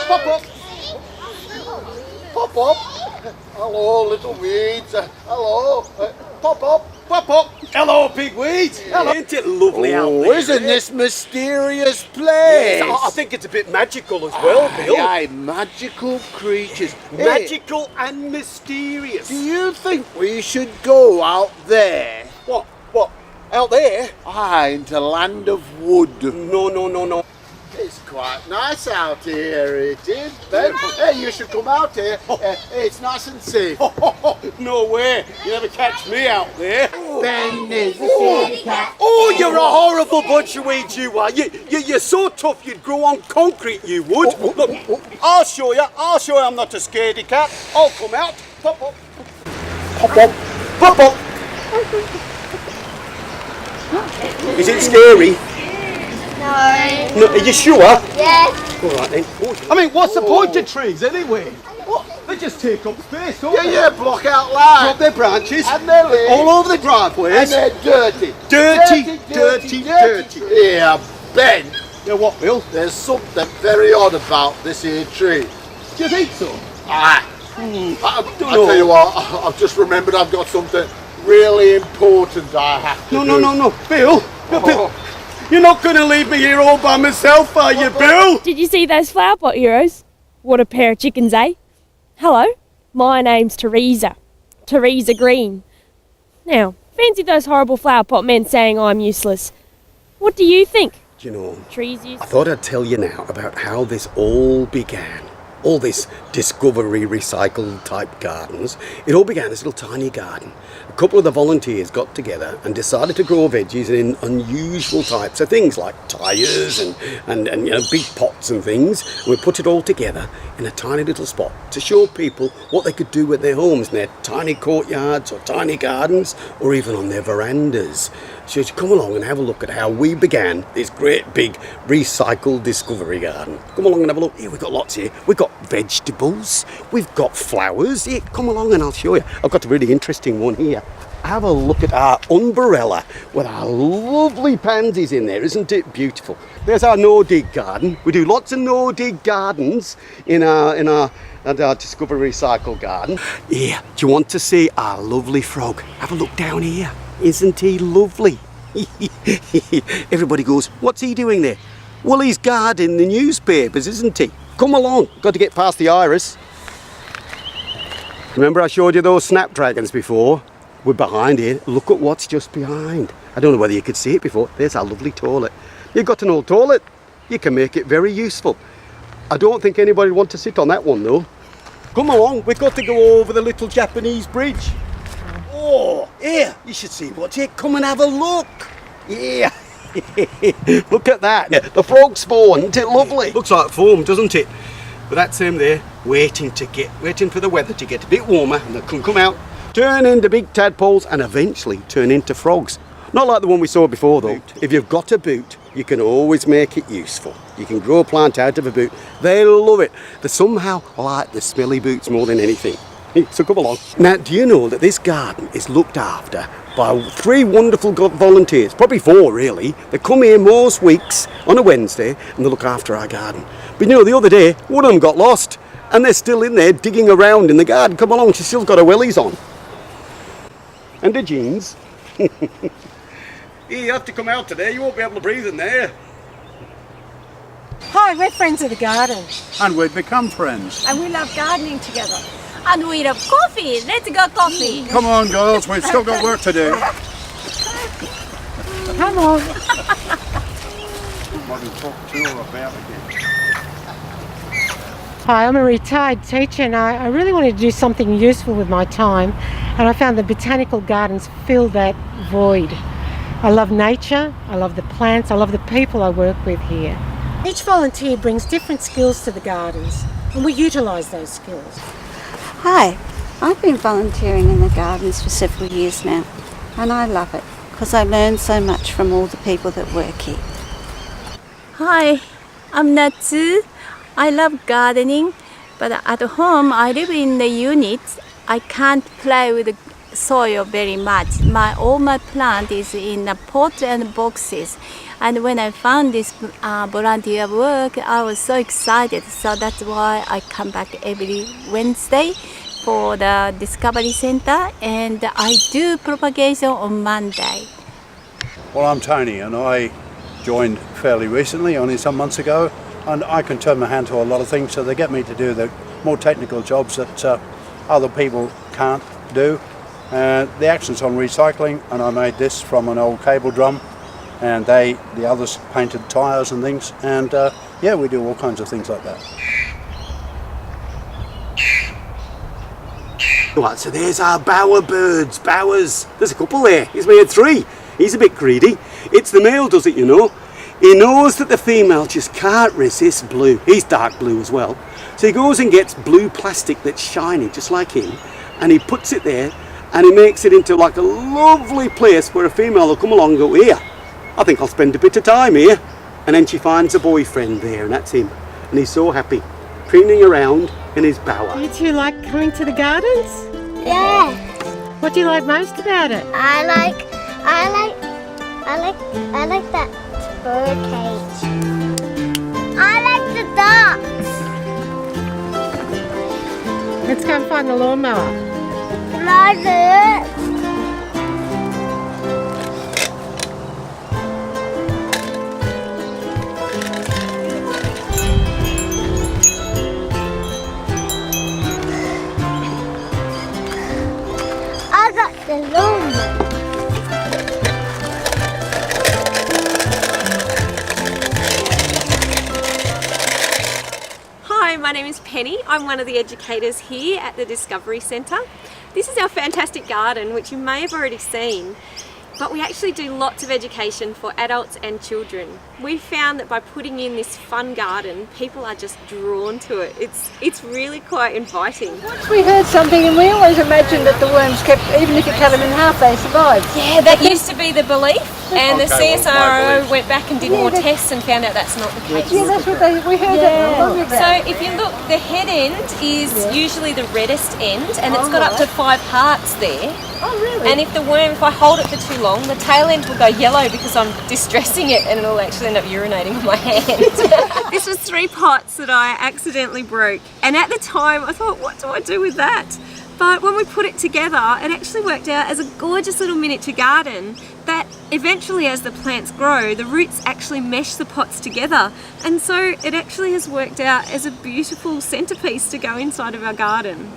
Pop up. Pop up. Hello, little weeds. Hello. Pop up. Pop up. Hello, pigweed. Hello. Ain't it lovely out there? Isn't this mysterious place? Yes, I think it's a bit magical as well, Bill. Aye, magical creatures. Magical and mysterious. Do you think we should go out there? What? Out there? Aye, into land of wood. No. It's quite nice out here, it is, Ben. Hey, you should come out here. It's nice and safe. No way. You never catch me out there. Ben is a scaredy cat. Oh, you're a horrible bunch of weeds, you are. You're so tough you'd grow on concrete, you would. Look, I'll show you I'm not a scaredy cat. I'll come out. Pop up. Pop up. Pop up. Is it scary? No. Are you sure? Yes. All right then. I mean, what's the point of trees anyway? What? They just take up space, don't they? Yeah, block out light. Drop their branches And their leaves. all over the driveways. And they're dirty. Dirty. Yeah, Ben, Yeah, what, Bill? there's something very odd about this here tree. Do you think so? I'll tell you what, I've just remembered I've got something really important I have to do. No. Bill? Bill, you're not going to leave me here all by myself, are you, Bill? Did you see those flower pot heroes? What a pair of chickens, eh? Hello, my name's Teresa Green. Now, fancy those horrible flower pot men saying I'm useless. What do you think? Do you know, Trees I useless? thought I'd tell you now about how this all began. All this discovery recycled type gardens. It all began as a little tiny garden. A couple of the volunteers got together and decided to grow veggies in unusual types of things like tyres and you know, big pots and things. And we put it all together in a tiny little spot to show people what they could do with their homes, in their tiny courtyards or tiny gardens or even on their verandas. So you come along and have a look at how we began this great big recycled discovery garden. Come along and have a look. Here, we've got lots here. We've got vegetables. We've got flowers. Here, come along and I'll show you. I've got a really interesting one here. Have a look at our umbrella with our lovely pansies in there. Isn't it beautiful? There's our no-dig garden. We do lots of no-dig gardens in our discovery recycle garden. Here, do you want to see our lovely frog? Have a look down here. Isn't he lovely? Everybody goes, what's he doing there? Well, he's guarding the newspapers, isn't he? Come along, got to get past the iris. Remember I showed you those snapdragons before? We're behind here. Look at what's just behind. I don't know whether you could see it before. There's our lovely toilet. You've got an old toilet. You can make it very useful. I don't think anybody would want to sit on that one though. Come along, we've got to go over the little Japanese bridge. Oh, here, you should see what's here. Come and have a look. Yeah. Look at that. The frog spawn, isn't it lovely? Looks like foam, doesn't it? But that's him there, waiting for the weather to get a bit warmer and they can come out, turn into big tadpoles and eventually turn into frogs. Not like the one we saw before though. If you've got a boot, you can always make it useful. You can grow a plant out of a boot. They love it. They somehow like the smelly boots more than anything. So come along. Now, do you know that this garden is looked after by 3 wonderful volunteers, probably 4 really. They come here most weeks on a Wednesday and they look after our garden. But you know, the other day, one of them got lost and they're still in there digging around in the garden. Come along, she's still got her wellies on. And her jeans. You have to come out today, you won't be able to breathe in there. Hi, we're friends of the garden. And we've become friends. And we love gardening together. And we love coffee. Let's go coffee. Come on, girls, we've still got work to do. Come on. Hi, I'm a retired teacher and I really wanted to do something useful with my time, and I found the botanical gardens fill that void. I love nature, I love the plants, I love the people I work with here. Each volunteer brings different skills to the gardens and we utilise those skills. Hi, I've been volunteering in the gardens for several years now and I love it because I learn so much from all the people that work here. Hi, I'm Natsu. I love gardening, but at home I live in the unit. I can't play with soil very much. All my plant is in a pot and boxes. And when I found this volunteer work, I was so excited. So that's why I come back every Wednesday for the Discovery Center, and I do propagation on Monday. Well, I'm Tony, and I joined fairly recently, only some months ago, and I can turn my hand to a lot of things, so they get me to do the more technical jobs that other people can't do. The accent's on recycling, and I made this from an old cable drum, and the others painted tyres and things, and yeah, we do all kinds of things like that. Right, so there's our bower birds, bowers. There's a couple there. He's made 3. He's a bit greedy. It's the male does it, you know. He knows that the female just can't resist blue. He's dark blue as well. So he goes and gets blue plastic that's shiny, just like him, and he puts it there, and he makes it into like a lovely place where a female will come along and go, here, I think I'll spend a bit of time here. And then she finds a boyfriend there, and that's him. And he's so happy, preening around in his bower. Do you two like coming to the gardens? Yeah. What do you like most about it? I like that bird cage. I like the ducks. Let's go and find the lawnmower. Love it. I got the lawnmower. Hi, my name is Penny. I'm one of the educators here at the Discovery Centre. This is our fantastic garden, which you may have already seen, but we actually do lots of education for adults and children. We found that by putting in this fun garden, people are just drawn to it. It's really quite inviting. We heard something and we always imagined that the worms kept, even if you cut them in half, they survived. Yeah, that used to be the belief, and the CSRO went back and did more tests and found out that's not the case. Yeah, that's what we heard that long about. So if you look, the head end is usually the reddest end, and it's got up to 5 hearts there. Oh, really? And if I hold it for too long, the tail end will go yellow because I'm distressing it, and it'll actually end up urinating on my hand. This was 3 pots that I accidentally broke, and at the time I thought, what do I do with that? But when we put it together, it actually worked out as a gorgeous little miniature garden that eventually, as the plants grow, the roots actually mesh the pots together, and so it actually has worked out as a beautiful centerpiece to go inside of our garden.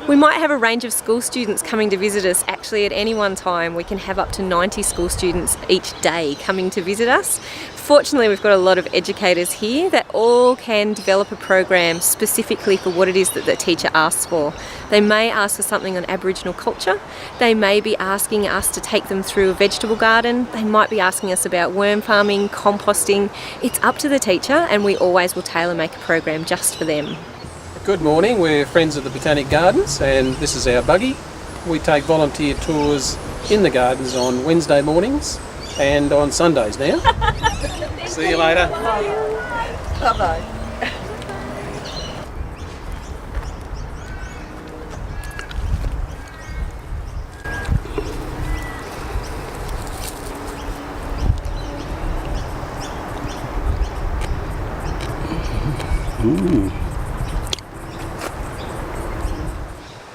We might have a range of school students coming to visit us. Actually, at any one time we can have up to 90 school students each day coming to visit us. Fortunately, we've got a lot of educators here that all can develop a program specifically for what it is that the teacher asks for. They may ask for something on Aboriginal culture. They may be asking us to take them through a vegetable garden. They might be asking us about worm farming, composting. It's up to the teacher, and we always will tailor make a program just for them. Good morning, we're friends of the Botanic Gardens, and this is our buggy. We take volunteer tours in the gardens on Wednesday mornings and on Sundays now. See you later. Bye-bye.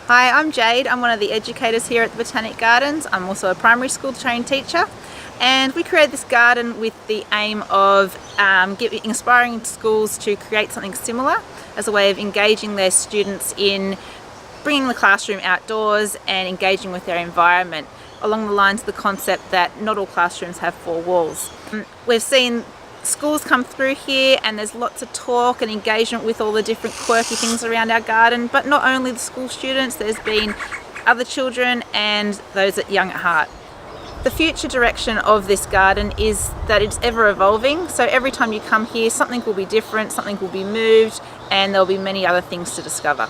Hi, I'm Jade. I'm one of the educators here at the Botanic Gardens. I'm also a primary school trained teacher, and we created this garden with the aim of inspiring schools to create something similar as a way of engaging their students in bringing the classroom outdoors and engaging with their environment, along the lines of the concept that not all classrooms have 4 walls. We've seen schools come through here, and there's lots of talk and engagement with all the different quirky things around our garden, but not only the school students, there's been other children and those at young at heart. The future direction of this garden is that it's ever evolving, so every time you come here something will be different, something will be moved, and there'll be many other things to discover.